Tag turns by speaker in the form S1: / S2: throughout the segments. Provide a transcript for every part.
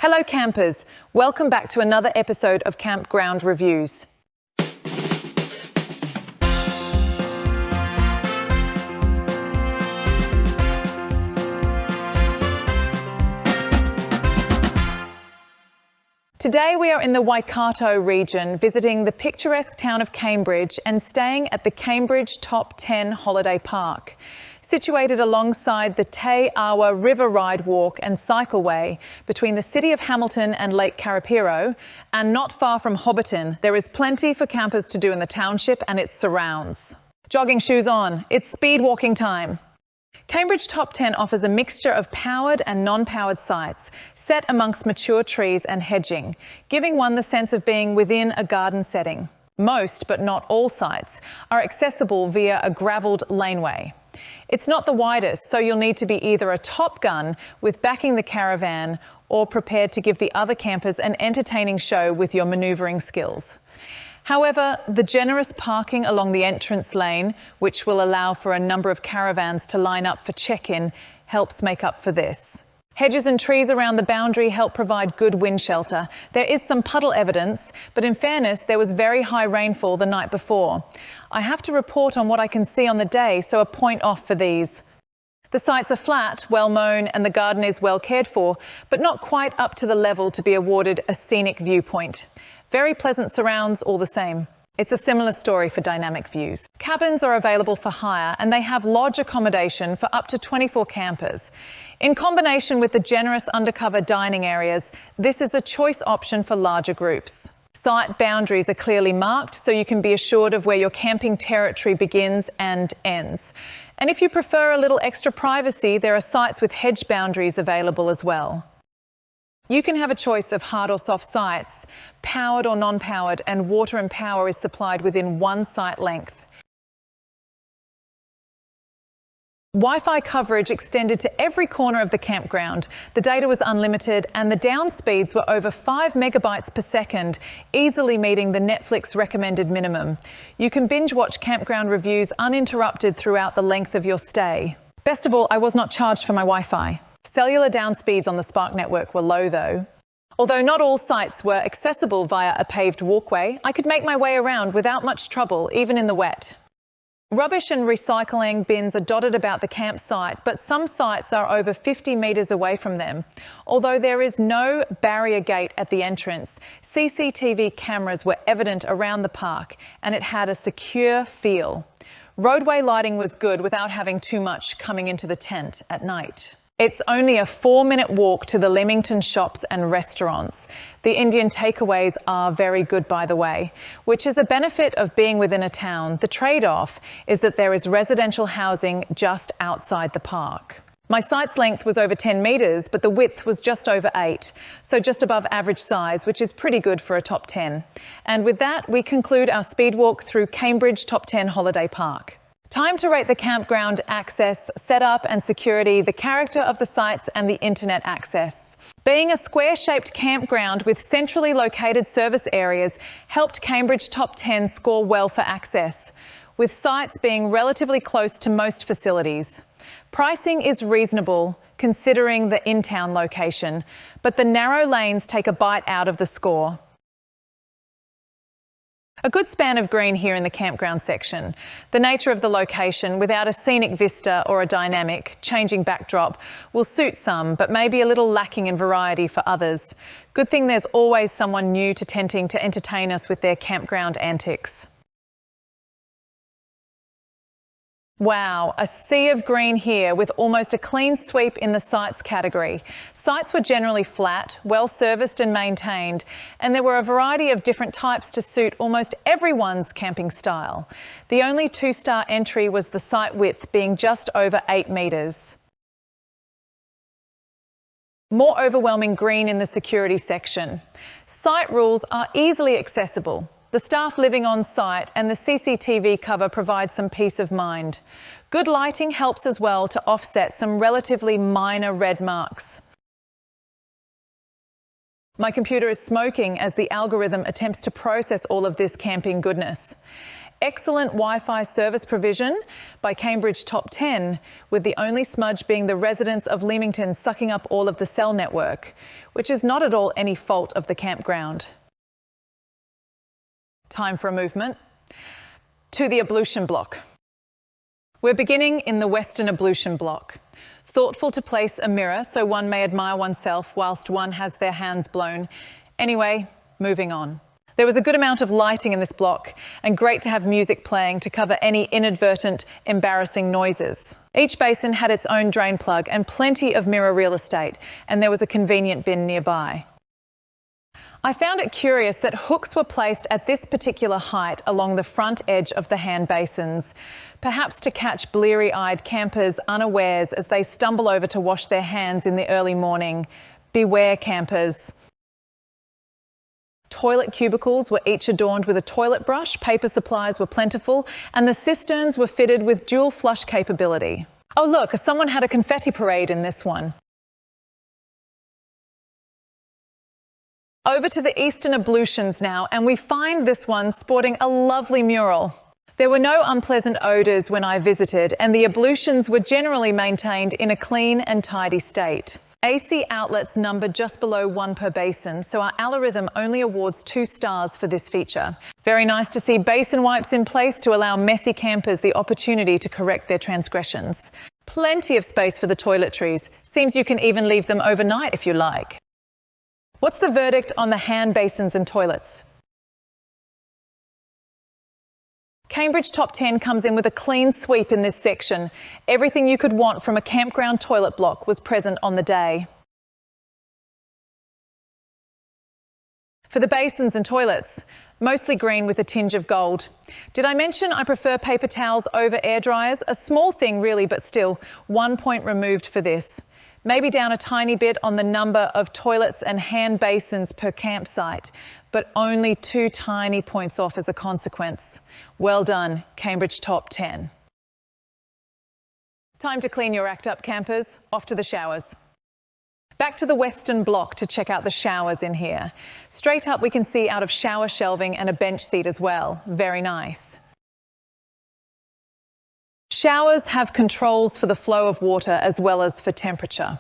S1: Hello campers, welcome back to another episode of Campground Reviews. Today we are in the Waikato region, visiting the picturesque town of Cambridge and staying at the Cambridge Top 10 Holiday Park. Situated alongside the Te Awa River Ride Walk and Cycleway between the city of Hamilton and Lake Karapiro, and not far from Hobbiton, there is plenty for campers to do in the township and its surrounds. Jogging shoes on, it's speed walking time. Cambridge Top 10 offers a mixture of powered and non-powered sites set amongst mature trees and hedging, giving one the sense of being within a garden setting. Most, but not all sites, are accessible via a gravelled laneway. It's not the widest, so you'll need to be either a Top Gun with backing the caravan or prepared to give the other campers an entertaining show with your manoeuvring skills. However, the generous parking along the entrance lane, which will allow for a number of caravans to line up for check-in, helps make up for this. Hedges and trees around the boundary help provide good wind shelter. There is some puddle evidence, but in fairness, there was very high rainfall the night before. I have to report on what I can see on the day, so a point off for these. The sites are flat, well mown, and the garden is well cared for, but not quite up to the level to be awarded a scenic viewpoint. Very pleasant surrounds all the same. It's a similar story for dynamic views. Cabins are available for hire and they have lodge accommodation for up to 24 campers. In combination with the generous undercover dining areas, this is a choice option for larger groups. Site boundaries are clearly marked so you can be assured of where your camping territory begins and ends. And if you prefer a little extra privacy, there are sites with hedge boundaries available as well. You can have a choice of hard or soft sites, powered or non-powered, and water and power is supplied within one site length. Wi-Fi coverage extended to every corner of the campground. The data was unlimited and the down speeds were over 5 megabytes per second, easily meeting the Netflix recommended minimum. You can binge watch Campground Reviews uninterrupted throughout the length of your stay. Best of all, I was not charged for my Wi-Fi. Cellular down speeds on the Spark network were low though. Although not all sites were accessible via a paved walkway, I could make my way around without much trouble, even in the wet. Rubbish and recycling bins are dotted about the campsite, but some sites are over 50 metres away from them. Although there is no barrier gate at the entrance, CCTV cameras were evident around the park and it had a secure feel. Roadway lighting was good without having too much coming into the tent at night. It's only a 4-minute walk to the Leamington shops and restaurants. The Indian takeaways are very good, by the way, which is a benefit of being within a town. The trade-off is that there is residential housing just outside the park. My site's length was over 10 metres, but the width was just over 8, so just above average size, which is pretty good for a Top 10. And with that, we conclude our speed walk through Cambridge Top 10 Holiday Park. Time to rate the campground access, setup and security, the character of the sites and the internet access. Being a square-shaped campground with centrally located service areas helped Cambridge Top 10 score well for access, with sites being relatively close to most facilities. Pricing is reasonable considering the in-town location, but the narrow lanes take a bite out of the score. A good span of green here in the campground section. The nature of the location, without a scenic vista or a dynamic, changing backdrop, will suit some, but maybe a little lacking in variety for others. Good thing there's always someone new to tenting to entertain us with their campground antics. Wow, a sea of green here with almost a clean sweep in the sites category. Sites were generally flat, well serviced and maintained, and there were a variety of different types to suit almost everyone's camping style. The only 2-star entry was the site width being just over 8 metres. More overwhelming green in the security section. Site rules are easily accessible. The staff living on site and the CCTV cover provide some peace of mind. Good lighting helps as well to offset some relatively minor red marks. My computer is smoking as the algorithm attempts to process all of this camping goodness. excellent Wi-Fi service provision by Cambridge Top 10, with the only smudge being the residents of Leamington sucking up all of the cell network, which is not at all any fault of the campground. Time for a movement to the ablution block. We're beginning in the Western ablution block. Thoughtful to place a mirror so one may admire oneself whilst one has their hands blown. Anyway, moving on. There was a good amount of lighting in this block and great to have music playing to cover any inadvertent, embarrassing noises. Each basin had its own drain plug and plenty of mirror real estate, and there was a convenient bin nearby. I found it curious that hooks were placed at this particular height along the front edge of the hand basins, perhaps to catch bleary-eyed campers unawares as they stumble over to wash their hands in the early morning. Beware, campers. Toilet cubicles were each adorned with a toilet brush, paper supplies were plentiful, and the cisterns were fitted with dual flush capability. Oh look, someone had a confetti parade in this one. Over to the Eastern ablutions now, and we find this one sporting a lovely mural. There were no unpleasant odours when I visited, and the ablutions were generally maintained in a clean and tidy state. AC outlets number just below 1 per basin, so our algorithm only awards 2 stars for this feature. Very nice to see basin wipes in place to allow messy campers the opportunity to correct their transgressions. Plenty of space for the toiletries. Seems you can even leave them overnight if you like. What's the verdict on the hand basins and toilets? Cambridge Top 10 comes in with a clean sweep in this section. Everything you could want from a campground toilet block was present on the day. For the basins and toilets, mostly green with a tinge of gold. Did I mention I prefer paper towels over air dryers? A small thing really, but still, 1 point removed for this. Maybe down a tiny bit on the number of toilets and hand basins per campsite, but only 2 tiny points off as a consequence. Well done, Cambridge Top 10. Time to clean your act up, campers. Off to the showers. Back to the Western block to check out the showers in here. Straight up we can see out of shower shelving and a bench seat as well. Very nice. Showers have controls for the flow of water as well as for temperature.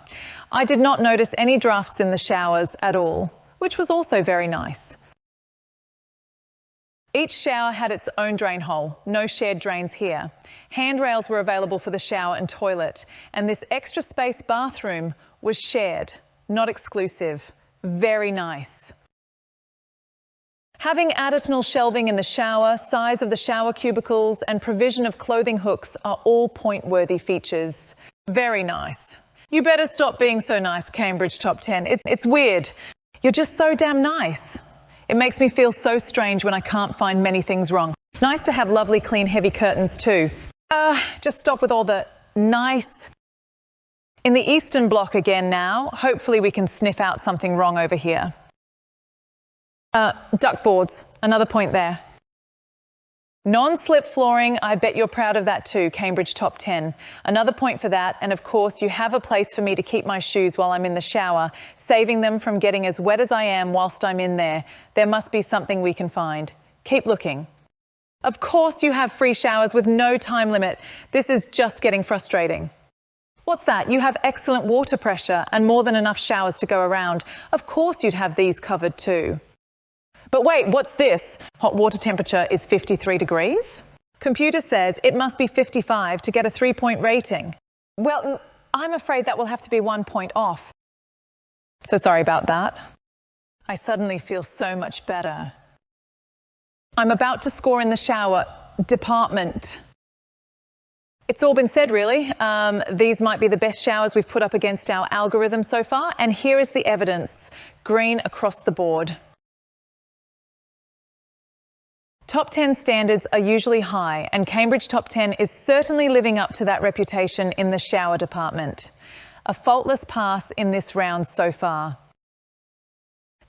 S1: I did not notice any drafts in the showers at all, which was also very nice. Each shower had its own drain hole, no shared drains here. Handrails were available for the shower and toilet, and this extra space bathroom was shared, not exclusive. Very nice. Having additional shelving in the shower, size of the shower cubicles, and provision of clothing hooks are all point-worthy features. Very nice. You better stop being so nice, Cambridge Top 10. It's weird. You're just so damn nice. It makes me feel so strange when I can't find many things wrong. Nice to have lovely, clean, heavy curtains too. Just stop with all the nice. In the Eastern block again now. Hopefully we can sniff out something wrong over here. Duck boards, another point there. Non-slip flooring, I bet you're proud of that too, Cambridge Top 10. Another point for that, and of course you have a place for me to keep my shoes while I'm in the shower, saving them from getting as wet as I am whilst I'm in there. There must be something we can find. Keep looking. Of course you have free showers with no time limit. This is just getting frustrating. What's that? You have excellent water pressure and more than enough showers to go around. Of course you'd have these covered too. But wait, what's this? Hot water temperature is 53 degrees? Computer says it must be 55 to get a 3-point rating. Well, I'm afraid that will have to be 1 point off. So sorry about that. I suddenly feel so much better. I'm about to score in the shower department. It's all been said, really. These might be the best showers we've put up against our algorithm so far, and here is the evidence. Green across the board. Top 10 standards are usually high, and Cambridge Top 10 is certainly living up to that reputation in the shower department. A faultless pass in this round so far.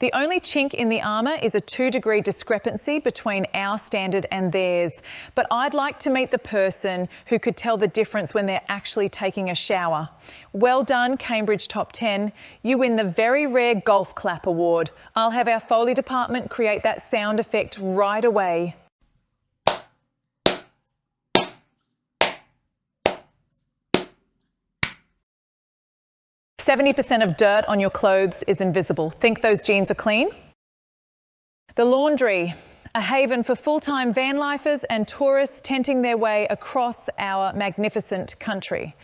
S1: The only chink in the armour is a 2-degree discrepancy between our standard and theirs, but I'd like to meet the person who could tell the difference when they're actually taking a shower. Well done, Cambridge Top 10. You win the very rare golf clap award. I'll have our Foley department create that sound effect right away. 70% of dirt on your clothes is invisible. Think those jeans are clean? The laundry, a haven for full-time van lifers and tourists tenting their way across our magnificent country.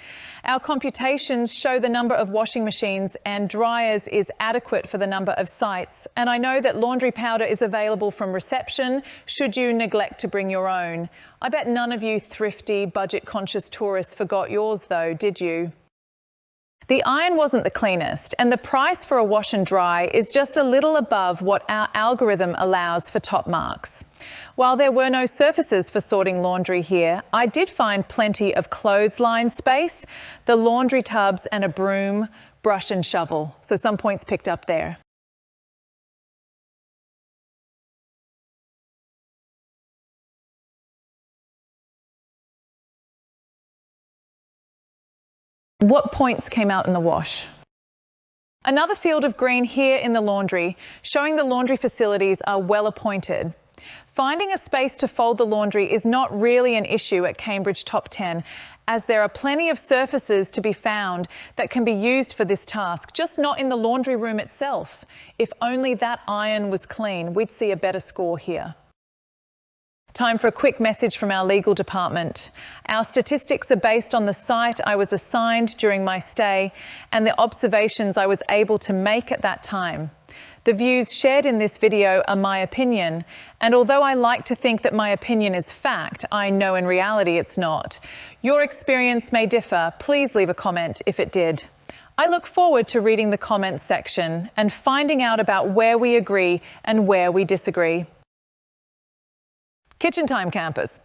S1: Our computations show the number of washing machines and dryers is adequate for the number of sites. And I know that laundry powder is available from reception should you neglect to bring your own. I bet none of you thrifty, budget-conscious tourists forgot yours though, did you? The iron wasn't the cleanest, and the price for a wash and dry is just a little above what our algorithm allows for top marks. While there were no surfaces for sorting laundry here, I did find plenty of clothesline space, the laundry tubs and a broom, brush and shovel. So some points picked up there. What points came out in the wash? Another field of green here in the laundry, showing the laundry facilities are well appointed. Finding a space to fold the laundry is not really an issue at Cambridge Top 10, as there are plenty of surfaces to be found that can be used for this task, just not in the laundry room itself. If only that iron was clean, we'd see a better score here. Time for a quick message from our legal department. Our statistics are based on the site I was assigned during my stay and the observations I was able to make at that time. The views shared in this video are my opinion, and although I like to think that my opinion is fact, I know in reality it's not. Your experience may differ. Please leave a comment if it did. I look forward to reading the comments section and finding out about where we agree and where we disagree. Kitchen time, campers.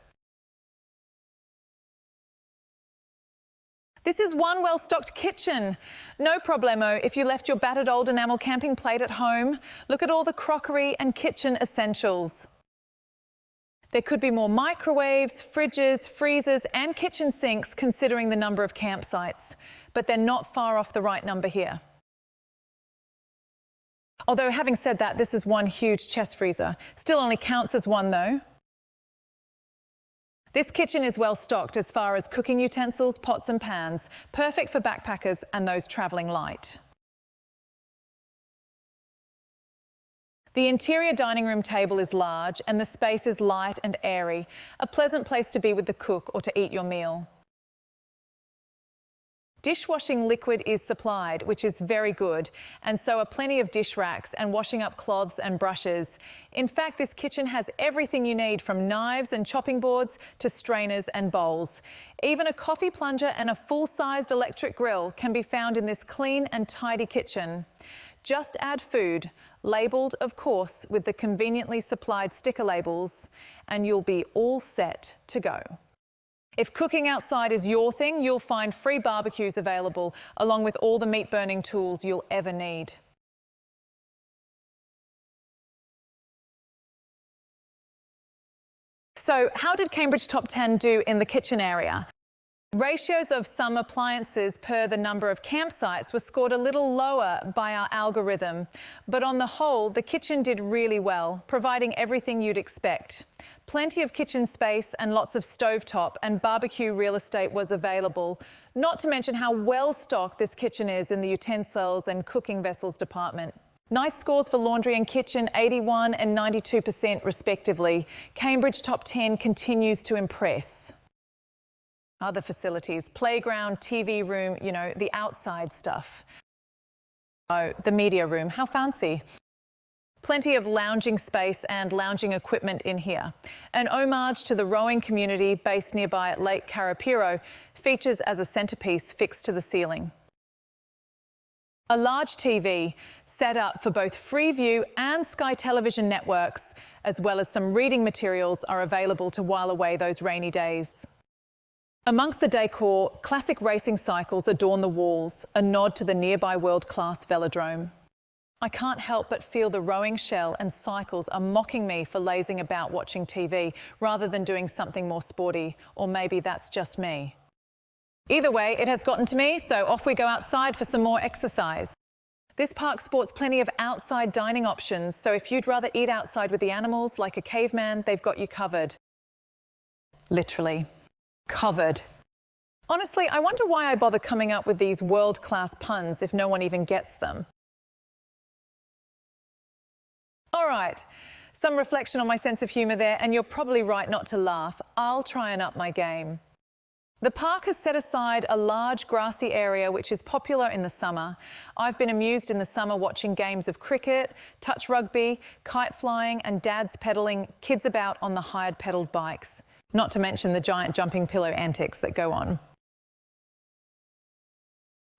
S1: This is one well-stocked kitchen. No problemo if you left your battered old enamel camping plate at home. Look at all the crockery and kitchen essentials. There could be more microwaves, fridges, freezers and kitchen sinks considering the number of campsites, but they're not far off the right number here. Although having said that, this is one huge chest freezer. Still only counts as one though. This kitchen is well stocked as far as cooking utensils, pots and pans, perfect for backpackers and those travelling light. The interior dining room table is large and the space is light and airy, a pleasant place to be with the cook or to eat your meal. Dishwashing liquid is supplied, which is very good, and so are plenty of dish racks and washing up cloths and brushes. In fact, this kitchen has everything you need from knives and chopping boards to strainers and bowls. Even a coffee plunger and a full-sized electric grill can be found in this clean and tidy kitchen. Just add food, labelled, of course, with the conveniently supplied sticker labels, and you'll be all set to go. If cooking outside is your thing, you'll find free barbecues available, along with all the meat burning tools you'll ever need. So, how did Cambridge Top 10 do in the kitchen area? Ratios of some appliances per the number of campsites were scored a little lower by our algorithm, but on the whole, the kitchen did really well, providing everything you'd expect. Plenty of kitchen space and lots of stovetop and barbecue real estate was available, not to mention how well stocked this kitchen is in the utensils and cooking vessels department. Nice scores for laundry and kitchen, 81% and 92% respectively. Cambridge Top 10 continues to impress. Other facilities, playground, TV room, you know, the outside stuff. Oh, the media room, how fancy. Plenty of lounging space and lounging equipment in here. An homage to the rowing community based nearby at Lake Karapiro features as a centrepiece fixed to the ceiling. A large TV set up for both Freeview and Sky Television networks, as well as some reading materials, are available to while away those rainy days. Amongst the decor, classic racing cycles adorn the walls, a nod to the nearby world-class velodrome. I can't help but feel the rowing shell and cycles are mocking me for lazing about watching TV rather than doing something more sporty, or maybe that's just me. Either way, it has gotten to me, so off we go outside for some more exercise. This park sports plenty of outside dining options, so if you'd rather eat outside with the animals like a caveman, they've got you covered. Literally. Covered. Honestly, I wonder why I bother coming up with these world-class puns if no one even gets them. All right, some reflection on my sense of humour there, and you're probably right not to laugh. I'll try and up my game. The park has set aside a large grassy area which is popular in the summer. I've been amused in the summer watching games of cricket, touch rugby, kite flying and dads pedalling kids about on the hired pedalled bikes. Not to mention the giant jumping pillow antics that go on.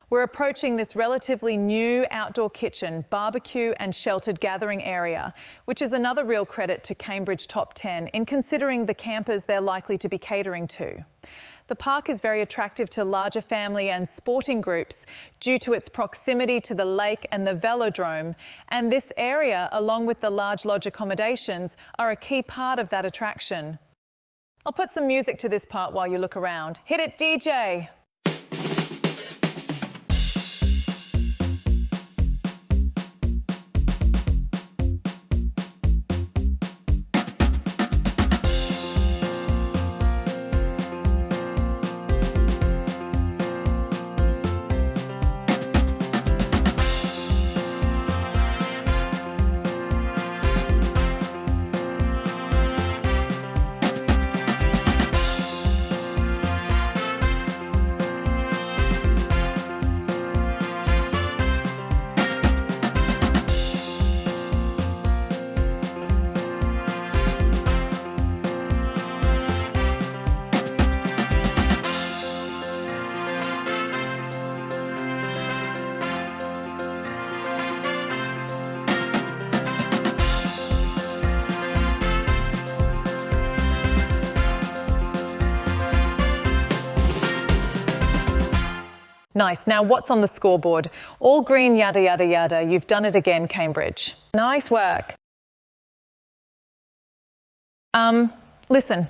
S1: We're approaching this relatively new outdoor kitchen, barbecue and sheltered gathering area, which is another real credit to Cambridge Top 10 in considering the campers they're likely to be catering to. The park is very attractive to larger family and sporting groups due to its proximity to the lake and the velodrome, and this area, along with the large lodge accommodations, are a key part of that attraction. I'll put some music to this part while you look around. Hit it, DJ! Nice. Now, what's on the scoreboard? All green, yada, yada, yada. You've done it again, Cambridge. Nice work. Listen,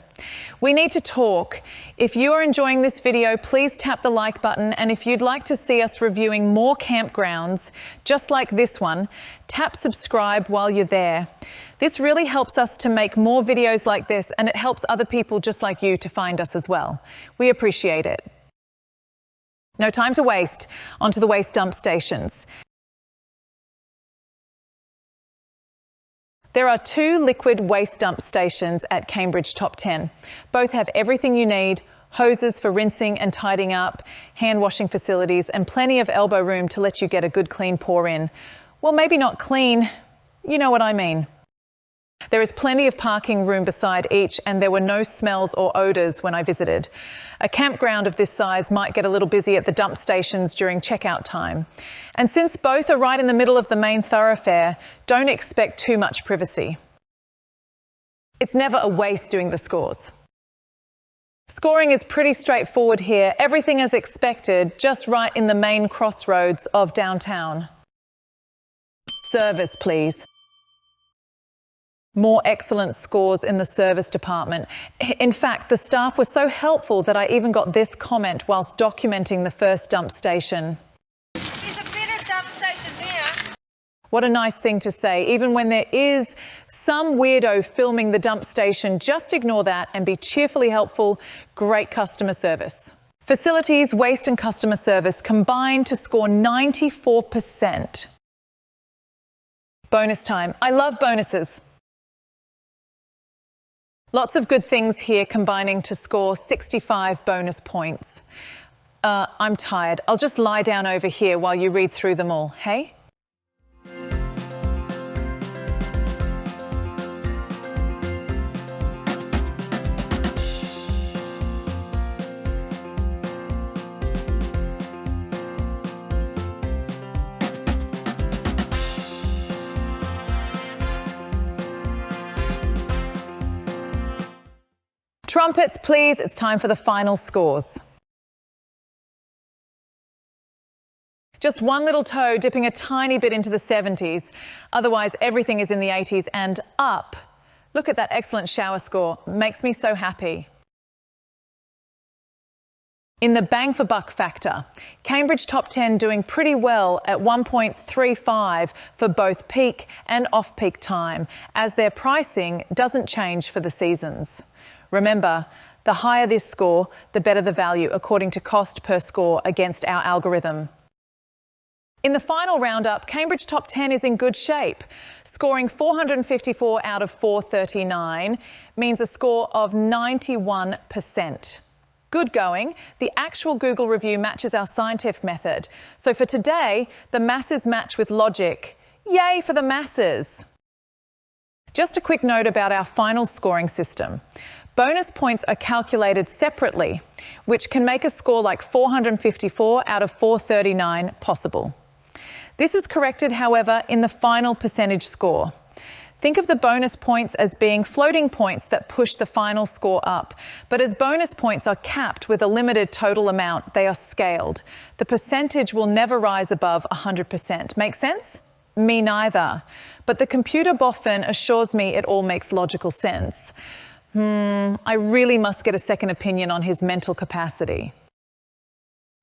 S1: we need to talk. If you are enjoying this video, please tap the like button. And if you'd like to see us reviewing more campgrounds, just like this one, tap subscribe while you're there. This really helps us to make more videos like this, and it helps other people just like you to find us as well. We appreciate it. No time to waste. Onto the waste dump stations. There are 2 liquid waste dump stations at Cambridge Top 10. Both have everything you need: hoses for rinsing and tidying up, hand washing facilities, and plenty of elbow room to let you get a good clean pour in. Well, maybe not clean, you know what I mean. There is plenty of parking room beside each, and there were no smells or odours when I visited. A campground of this size might get a little busy at the dump stations during checkout time. And since both are right in the middle of the main thoroughfare, don't expect too much privacy. It's never a waste doing the scores. Scoring is pretty straightforward here. Everything as expected, just right in the main crossroads of downtown. Service, please. More excellent scores in the service department. In fact, the staff were so helpful that I even got this comment whilst documenting the first dump station.
S2: There's a better dump station there.
S1: What a nice thing to say. Even when there is some weirdo filming the dump station, just ignore that and be cheerfully helpful. Great customer service. Facilities, waste and customer service combined to score 94%. Bonus time. I love bonuses. Lots of good things here combining to score 65 bonus points. I'm tired. I'll just lie down over here while you read through them all, hey? Trumpets, please. It's time for the final scores. Just one little toe dipping a tiny bit into the 70s. Otherwise, everything is in the 80s and up. Look at that excellent shower score. Makes me so happy. In the bang for buck factor, Cambridge Top 10 doing pretty well at 1.35 for both peak and off-peak time, as their pricing doesn't change for the seasons. Remember, The higher this score, the better the value according to cost per score against our algorithm. In the final roundup, Cambridge Top 10 is in good shape. Scoring 454 out of 439 means a score of 91%. Good going. The actual Google review matches our scientific method. So for today, the masses match with logic. Yay for the masses! Just a quick note about our final scoring system. Bonus points are calculated separately, which can make a score like 454 out of 439 possible. This is corrected, however, in the final percentage score. Think of the bonus points as being floating points that push the final score up. But as bonus points are capped with a limited total amount, they are scaled. The percentage will never rise above 100%. Make sense? Me neither. But the computer boffin assures me it all makes logical sense. I really must get a second opinion on his mental capacity.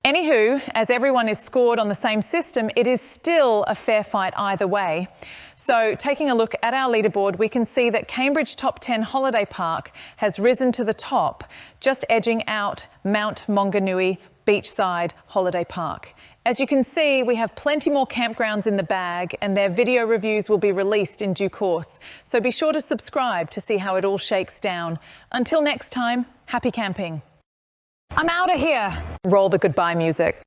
S1: Anywho, as everyone is scored on the same system, it is still a fair fight either way. So taking a look at our leaderboard, we can see that Cambridge Top 10 Holiday Park has risen to the top, just edging out Mount Maunganui Beachside Holiday Park. As you can see, we have plenty more campgrounds in the bag and their video reviews will be released in due course. So be sure to subscribe to see how it all shakes down. Until next time, happy camping. I'm out of here. Roll the goodbye music.